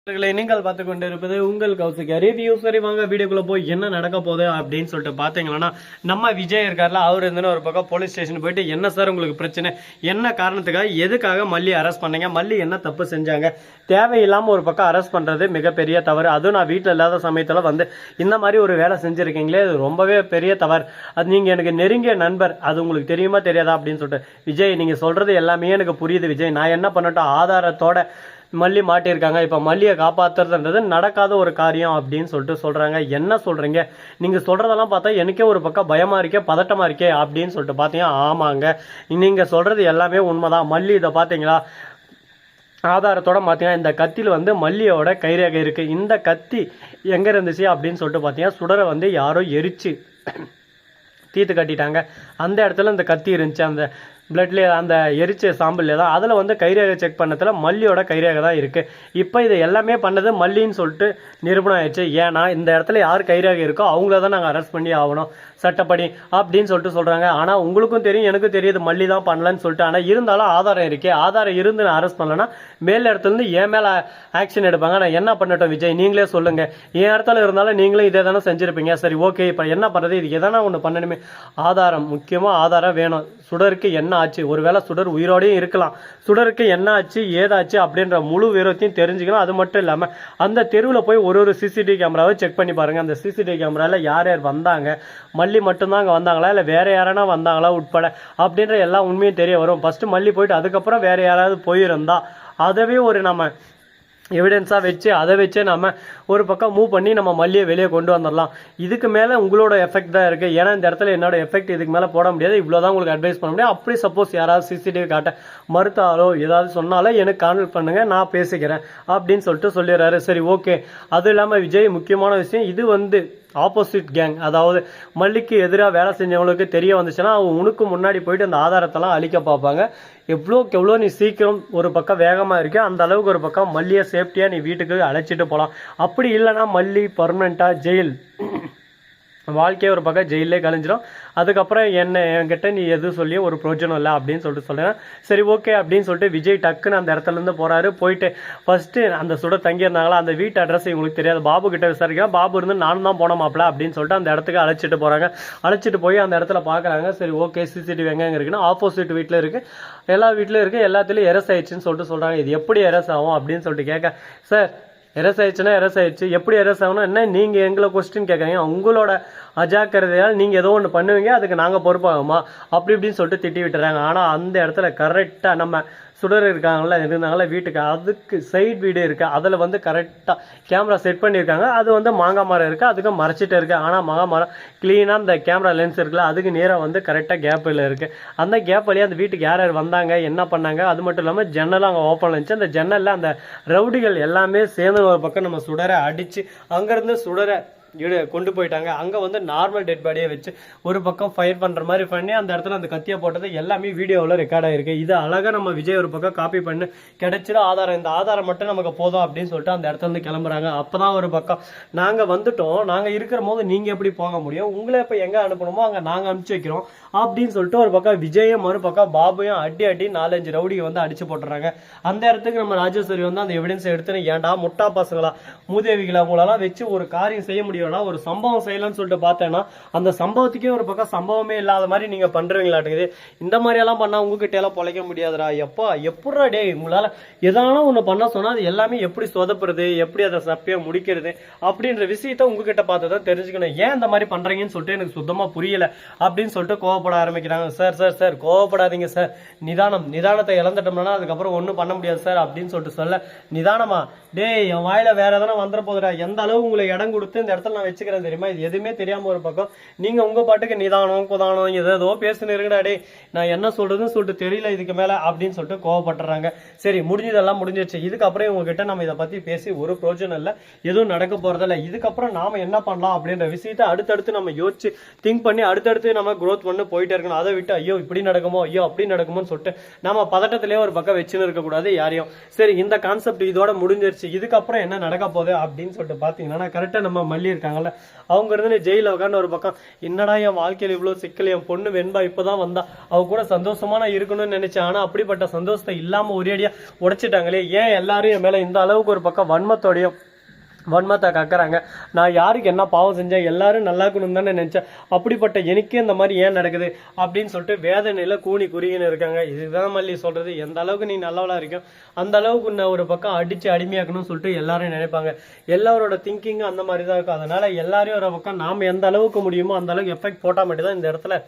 நீங்கள் பார்த்து கொண்டு இருப்பது உங்கள் கௌசிக் ரிவ்யூ. சரி வாங்க வீடியோக்குள்ள போய் என்ன நடக்க போகுது அப்படின்னு சொல்லிட்டு பாத்தீங்கன்னா, நம்ம விஜய் இருக்கார்ல, அவர் இருந்து ஒரு பக்கம் போலீஸ் ஸ்டேஷன் போயிட்டு என்ன சார் உங்களுக்கு பிரச்சனை, என்ன காரணத்துக்காக எதுக்காக மல்லி அரெஸ்ட் பண்ணீங்க, மல்லி என்ன தப்பு செஞ்சாங்க, தேவையில்லாம ஒரு பக்கம் அரெஸ்ட் பண்றது மிகப்பெரிய தவறு, அதுவும் நான் வீட்டில் இல்லாத சமயத்துல வந்து இந்த மாதிரி ஒரு வேலை செஞ்சிருக்கீங்களே, அது ரொம்பவே பெரிய தவறு, அது நீங்க எனக்கு நெருங்கிய நண்பர், அது உங்களுக்கு தெரியுமா தெரியாதா அப்படின்னு சொல்லிட்டு. விஜய் நீங்க சொல்றது எல்லாமே எனக்கு புரியுது விஜய், நான் என்ன பண்ணட்டும், ஆதாரத்தோட மல்லி மாட்டியிருக்காங்க, இப்போ மல்லியை காப்பாற்றுறதுன்றது நடக்காத ஒரு காரியம் அப்படின்னு சொல்லிட்டு சொல்கிறாங்க. என்ன சொல்கிறீங்க நீங்கள் சொல்கிறதெல்லாம் பார்த்தா எனக்கே ஒரு பக்கம் பயமாக இருக்கே, பதட்டமாக இருக்கே அப்படின்னு சொல்லிட்டு பார்த்தீங்கன்னா, ஆமாங்க நீங்கள் சொல்கிறது எல்லாமே உண்மைதான். மல்லி இதை பார்த்தீங்களா, ஆதாரத்தோட பார்த்தீங்கன்னா இந்த கத்தியில் வந்து மல்லியோட கைரேகை இருக்குது. இந்த கத்தி எங்கே இருந்துச்சு அப்படின்னு சொல்லிட்டு பார்த்தீங்கன்னா, சுடரை வந்து யாரோ எரிச்சு தீத்து கட்டிட்டாங்க. அந்த இடத்துல இந்த கத்தி இருந்துச்சு, அந்த பிளட்லேயே அந்த எரிச்ச சாம்பிள்லே தான், அதில் வந்து கைரேகை செக் பண்ணதில் மல்லியோட கைரேகை தான் இருக்குது. இப்போ இது எல்லாமே பண்ணது மல்லின்னு சொல்லிட்டு நிரூபணம் ஆயிடுச்சு. ஏன்னா இந்த இடத்துல யார் கைரேகை இருக்கோ அவங்கள தான் நாங்கள் அரெஸ்ட் பண்ணி ஆகணும் சட்டப்படி அப்படின்னு சொல்லிட்டு சொல்கிறாங்க. ஆனால் உங்களுக்கும் தெரியும் எனக்கும் தெரியுது மல்லி தான் பண்ணலன்னு சொல்லிட்டு. ஆனால் இருந்தாலும் ஆதாரம் இருக்கே, ஆதாரம் இருந்து நான் அரெஸ்ட் பண்ணலன்னா மேல் இடத்துலேருந்து என் மேலே ஆக்ஷன் எடுப்பாங்க. நான் என்ன பண்ணட்டும் விஜய் நீங்களே சொல்லுங்கள், என் இடத்துல இருந்தாலும் நீங்களும் இதே தானே செஞ்சுருப்பீங்க. சரி ஓகே, இப்போ என்ன பண்ணுறது, இது எதனா ஒன்று பண்ணணுமே, ஆதாரம் முக்கியமாக ஆதாரம் வேணும். சுடருக்கு என்ன ஆச்சு, ஒருவேளை சுடர் உயிரோடையும் இருக்கலாம், சுடருக்கு என்ன ஆச்சு ஏதாச்சு அப்படின்ற முழு விவரத்தையும் தெரிஞ்சுக்கணும். அது மட்டும் இல்லாமல் அந்த தெருவில் போய் ஒரு சிசிடிவி கேமராவை செக் பண்ணி பாருங்கள். அந்த சிசிடிவி கேமராவில் யார் யார் வந்தாங்க, மல்லி மட்டும்தான் அங்கே வந்தாங்களா இல்லை வேறு யாரானா வந்தாங்களா உட்பட அப்படின்ற எல்லா உண்மையும் தெரிய வரும். ஃபஸ்ட்டு மல்லி போயிட்டு அதுக்கப்புறம் வேறு யாராவது போயிருந்தா அதவே ஒரு நம்ம எவிடன்ஸாக வச்சு அதை வச்சே நம்ம ஒரு பக்கம் மூவ் பண்ணி நம்ம மல்லியை வெளியே கொண்டு வந்துடலாம். இதுக்கு மேலே உங்களோட எஃபெக்ட் தான் இருக்குது. ஏன்னா இந்த இடத்துல என்னோட எஃபெக்ட் இதுக்கு மேலே போட முடியாது, இவ்வளோ தான் உங்களுக்கு அட்வைஸ் பண்ண முடியாது. அப்படி சப்போஸ் யாராவது சிசிடிவி காட்ட மறுத்தாலோ ஏதாவது சொன்னாலோ எனக்கு கான்வெர்ட் பண்ணுங்கள், நான் பேசிக்கிறேன் அப்படின்னு சொல்லிட்டு சொல்லிடுறாரு. சரி ஓகே. அதுவும் இல்லாமல் விஜய் முக்கியமான விஷயம், இது வந்து ஆப்போசிட் கேங், அதாவது மல்லிக்கு எதிராக வேலை செஞ்சவங்களுக்கு தெரிய வந்துச்சுன்னா அவங்க உனக்கு முன்னாடி போயிட்டு அந்த ஆதாரத்தெல்லாம் அழிக்க பார்ப்பாங்க. எவ்வளோக்கு எவ்வளோ நீ சீக்கிரம் ஒரு பக்கம் வேகமாக இருக்க அந்த அளவுக்கு ஒரு பக்கம் மல்லியை சேஃப்டியாக நீ வீட்டுக்கு அழைச்சிட்டு போகலாம். அப்படி இல்லைன்னா மல்லி பர்மனெண்ட்டாக ஜெயில் வாழ்க்கையை ஒரு பக்கம் ஜெயிலே கழிஞ்சிடும். அதுக்கப்புறம் என்கிட்ட நீ எது சொல்லி ஒரு பிரோஜனம் இல்லை அப்படின்னு சொல்லிட்டு சொல்கிறேன். சரி ஓகே அப்படின்னு சொல்லிட்டு விஜய் டக்குன்னு அந்த இடத்துலேருந்து போகிறாரு. போயிட்டு ஃபஸ்ட்டு அந்த சுட தங்கியிருந்தாங்களா அந்த வீட்டு அட்ரஸ் இவங்களுக்கு தெரியாது, பாபு கிட்ட விசாரிக்கலாம். பாபு இருந்து நானும் தான் போன மாப்பிள்ள அப்படின்னு சொல்லிட்டு அந்த இடத்துக்கு அழைச்சிட்டு போகிறாங்க. அழைச்சிட்டு போய் அந்த இடத்துல பார்க்குறாங்க. சரி ஓகே, சிசிடிவி எங்கே இருக்குன்னா ஆப்போசிட் வீட்டில் இருக்குது, எல்லா வீட்லையும் இருக்குது, எல்லாத்துலேயும் எரஸ் ஆயிடுச்சுன்னு சொல்லிட்டு சொல்கிறாங்க. இது எப்படி எரஸ் ஆகும் அப்படின்னு சொல்லிட்டு கேட்க, சார் எரஸ் ஆயிடுச்சுன்னா எரஸ் ஆயிடுச்சு, எப்படி எரஸ் ஆகணும் என்ன நீங்கள் எங்களை கொஸ்டின் கேட்குறீங்க, உங்களோட அஜாக்கிரதையால் நீங்கள் ஏதோ ஒன்று பண்ணுவீங்க அதுக்கு நாங்கள் பொறுப்பாகுமா அப்படி இப்படின்னு சொல்லிட்டு திட்டி விட்டுறாங்க. ஆனால் அந்த இடத்துல கரெக்டாக நம்ம சுடர் இருக்காங்களா இருந்தாங்களா வீட்டுக்கு அதுக்கு சைட் வீடு இருக்குது, அதில் வந்து கரெக்டாக கேமரா செட் பண்ணியிருக்காங்க. அது வந்து மாங்காய் மரம் இருக்குது, அதுக்கு மறைச்சிட்டு இருக்குது. ஆனால் மாங்காய் மரம் க்ளீனாக அந்த கேமரா லென்ஸ் இருக்குல்ல அதுக்கு நேராக வந்து கரெக்டாக கேப்பில் இருக்குது. அந்த கேப் வழியாக அந்த வீட்டுக்கு யார் யார் வந்தாங்க என்ன பண்ணாங்க, அது மட்டும் இல்லாமல் ஜன்னலும் அங்கே ஓப்பன் இருந்துச்சு. அந்த ஜன்னலில் அந்த ரவுடிகள் எல்லாமே சேர்ந்து ஒரு பக்கம் நம்ம சுடரை அடித்து அங்கேருந்து சுடரை கொண்டு போயிட்டாங்க. அங்கே வந்து நார்மல் டெட் பாடியை வச்சு ஒரு பக்கம் ஃபயர் பண்ணுற மாதிரி பண்ணி அந்த இடத்துல அந்த கத்தியை போட்டது எல்லாமே வீடியோவில் ரெக்கார்ட் ஆகிருக்கு. இது அழகாக நம்ம விஜய் ஒரு பக்கம் காப்பி பண்ணி கிடைச்சிட ஆதாரம், இந்த ஆதாரம் மட்டும் நமக்கு போதும் அப்படின்னு சொல்லிட்டு அந்த இடத்துல இருந்து கிளம்புறாங்க. அப்போ தான் ஒரு பக்கம் நாங்கள் வந்துட்டோம், நாங்கள் இருக்கிற போது நீங்கள் எப்படி போக முடியும், உங்களை இப்போ எங்கே அனுப்பணுமோ அங்கே நாங்கள் அனுப்பிச்சி வைக்கிறோம் அப்படின்னு சொல்லிட்டு ஒரு பக்கம் விஜயும் மறுபக்கம் பாபுயும் அடி 4-5 ரவுடியை வந்து அடிச்சு போட்டுறாங்க. அந்த இடத்துக்கு நம்ம ராஜேஸ்வரி வந்து அந்த எவிடன்ஸ் எடுத்துன்னு ஏன்டா முட்டா பசங்களா மூதேவிகளை அவங்களெல்லாம் வச்சு ஒரு காரியம் செய்ய முடியும், ஒரு சம்பவம் செய்யலாம்னு சொல்லிட்டு பார்த்தேன்னா அந்த சம்பவத்துக்கே ஒரு பக்கம் சம்பவமே இல்லாத மாதிரி நீங்க பண்றீங்களாட்டுக்குது. இந்த மாதிரி எல்லாம் பண்ணா உங்ககிட்ட எல்லாம் பொழைக்க முடியாதுடா. எப்படா டே உங்களால எதானா ஒண்ணு பண்ண சொன்னா அது எல்லாமே எப்படி சொதப்புறது, எப்படி அதை சப்பையா முடிக்கிறது அப்படின்ற விஷயத்த உங்ககிட்ட பார்த்து தான் தெரிஞ்சுக்கணும். ஏன் இந்த மாதிரி பண்றீங்கன்னு சொல்லிட்டு எனக்கு சுத்தமா புரியல அப்படின்னு சொல்லிட்டு கோவப்பட ஆரம்பிக்கிறாங்க. சார் சார் சார் கோவப்படாதீங்க சார், நிதானத்தை இழந்துட்டோம்னா அதுக்கப்புறம் ஒன்றும் பண்ண முடியாது சார் அப்படின்னு சொல்லிட்டு சொல்ல, நிதானமா டே என் வாயில வேற எதனா வந்துட போதுடா, எந்த அளவு உங்களை இடம் கொடுத்து இந்த இடத்துல நான் வச்சுக்கிறேன் தெரியுமா, இது எதுவுமே தெரியாம ஒரு பக்கம் நீங்க உங்க பாட்டுக்கு நிதானம் குதானம் ஏதோ பேசுன்னு இருக்குடா, டே நான் என்ன சொல்றதுன்னு சொல்லிட்டு தெரியல இதுக்கு மேல அப்படின்னு சொல்லிட்டு கோவப்படுறாங்க. சரி முடிஞ்சதெல்லாம் முடிஞ்சிருச்சு, இதுக்கப்புறம் உங்ககிட்ட நம்ம இதை பத்தி பேசி ஒரு பிரோஜனம் இல்லை, எதுவும் நடக்க போறதில்ல. இதுக்கப்புறம் நாம என்ன பண்ணலாம் அப்படின்ற விஷயத்த அடுத்தடுத்து நம்ம யோசிச்சு திங்க் பண்ணி அடுத்தடுத்து நம்ம க்ரோத் பண்ணி போயிட்டே இருக்கணும். அதை விட்டு ஐயோ இப்படி நடக்குமோ ஐயோ அப்படி நடக்குமோன்னு சொல்லிட்டு நம்ம பதட்டத்திலேயே ஒரு பக்கம் வச்சுன்னு இருக்கக்கூடாது யாரையும். சரி இந்த கான்செப்ட் இதோட முடிஞ்சிருச்சு. வந்துருச்சு, இதுக்கப்புறம் என்ன நடக்க போகுது அப்படின்னு சொல்லிட்டு பார்த்தீங்கன்னா கரெக்டாக நம்ம மல்லி இருக்காங்கல்ல, அவங்க இருந்து ஜெயிலில் உட்காந்து ஒரு பக்கம் என்னடா என் வாழ்க்கையில் இவ்வளோ சிக்கல், என் பொண்ணு வெண்பா இப்போதான் வந்தா, அவ கூட சந்தோஷமா நான் இருக்கணும்னு நினைச்சேன், ஆனால் அப்படிப்பட்ட சந்தோஷத்தை இல்லாமல் ஒரேடியாக உடைச்சிட்டாங்களே, ஏன் எல்லாரும் என் மேலே இந்த அளவுக்கு ஒரு பக்கம் வன்மத்தை கக்குறாங்க, நான் யாருக்கு என்ன பாவம் செஞ்சேன், எல்லாரும் நல்லா இருக்கணும் தானே நினைச்சேன், அப்படிப்பட்ட எனக்கே இந்த மாதிரி ஏன் நடக்குது அப்படின்னு சொல்லிட்டு வேதனையில கூனி குறுகின்னு இருக்காங்க. இதுதான் மல்லி சொல்றது, எந்த அளவுக்கு நீ நல்லவளா இருக்கும் அந்த அளவுக்கு உன்னை ஒரு பக்கம் அடிச்சு அடிமையாக்கணும்னு சொல்லிட்டு எல்லாரும் நினைப்பாங்க. எல்லாரோட திங்கிங் அந்த மாதிரி தான் இருக்கும். அதனால எல்லாரையும் ஒரு பக்கம் நாம எந்த அளவுக்கு முடியுமோ அந்த அளவுக்கு எஃபெக்ட் போட்டா மட்டும் தான் இந்த இடத்துல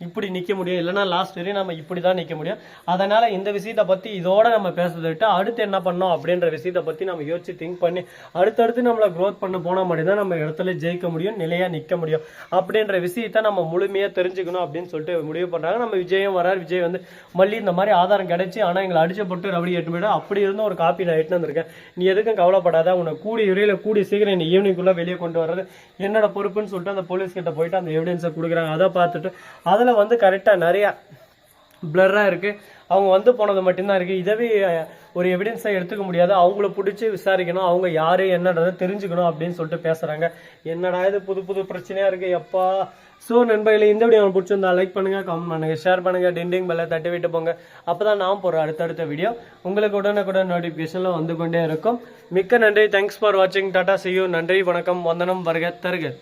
இப்படி நிற்க முடியும், இல்லைன்னா லாஸ்ட் வரையும் நம்ம இப்படி தான் நிற்க முடியும். அதனால இந்த விஷயத்தை பற்றி இதோட நம்ம பேசுறதை விட்டு அடுத்து என்ன பண்ணோம் அப்படின்ற விஷயத்தை பற்றி நம்ம யோசிச்சு திங்க் பண்ணி அடுத்தடுத்து நம்மளை க்ரோத் பண்ண போனால் மட்டும்தான் நம்ம இடத்துல ஜெயிக்க முடியும், நிலையாக நிற்க முடியும். அப்படின்ற விஷயத்த நம்ம முழுமையாக தெரிஞ்சுக்கணும் அப்படின்னு சொல்லிட்டு முடிவு பண்ணுறாங்க. நம்ம விஜயும் வரார். விஜய் வந்து மல்லி இந்த மாதிரி ஆதாரம் கிடைச்சி, ஆனால் எங்களை அடிச்சு போட்டு ரபடி எட்டு போய்டும், அப்படி இருந்தும் ஒரு காப்பி நான் எட்டுன்னு வந்திருக்கேன், நீ எதுக்கும் கவலைப்படாத, உன்னை கூடி சீக்கிரம் நீ ஈவினிங்குள்ளே வெளியே கொண்டு வர்றது என்னோட பொறுப்புன்னு சொல்லிட்டு அந்த போலீஸ் கிட்ட போயிட்டு அந்த எவிடன்ஸை கொடுக்குறாங்க. அதை பார்த்துட்டு அதில் வந்து கரெக்டாக நிறையா பிளர்ராக இருக்குது, அவங்க வந்து போனது மட்டும்தான் இருக்குது. இதவே ஒரு எவிடன்ஸாக எடுத்துக்க முடியாது, அவங்கள பிடிச்சி விசாரிக்கணும், அவங்க யார் என்னன்றதை தெரிஞ்சுக்கணும் அப்படின்னு சொல்லிட்டு பேசுகிறாங்க. என்னடா இது புது பிரச்சனையாக இருக்குது எப்பா. ஸோ நண்பர்களே, இந்த வீடியோ உங்களுக்கு பிடிச்சிருந்தா லைக் பண்ணுங்கள், கமெண்ட் பண்ணுங்கள், ஷேர் பண்ணுங்கள், டிண்டிங் பெல்லை தட்டி விட்டு போங்க. அப்போ தான் நான் போகிற அடுத்தடுத்த வீடியோ உங்களுக்கு உடனுக்குடன் நோட்டிஃபிகேஷனில் வந்து கொண்டே இருக்கும். மிக்க நன்றி. தேங்க்ஸ் ஃபார் வாட்சிங். Tata, see you. நன்றி, வணக்கம், வந்தனம், வருக தருக.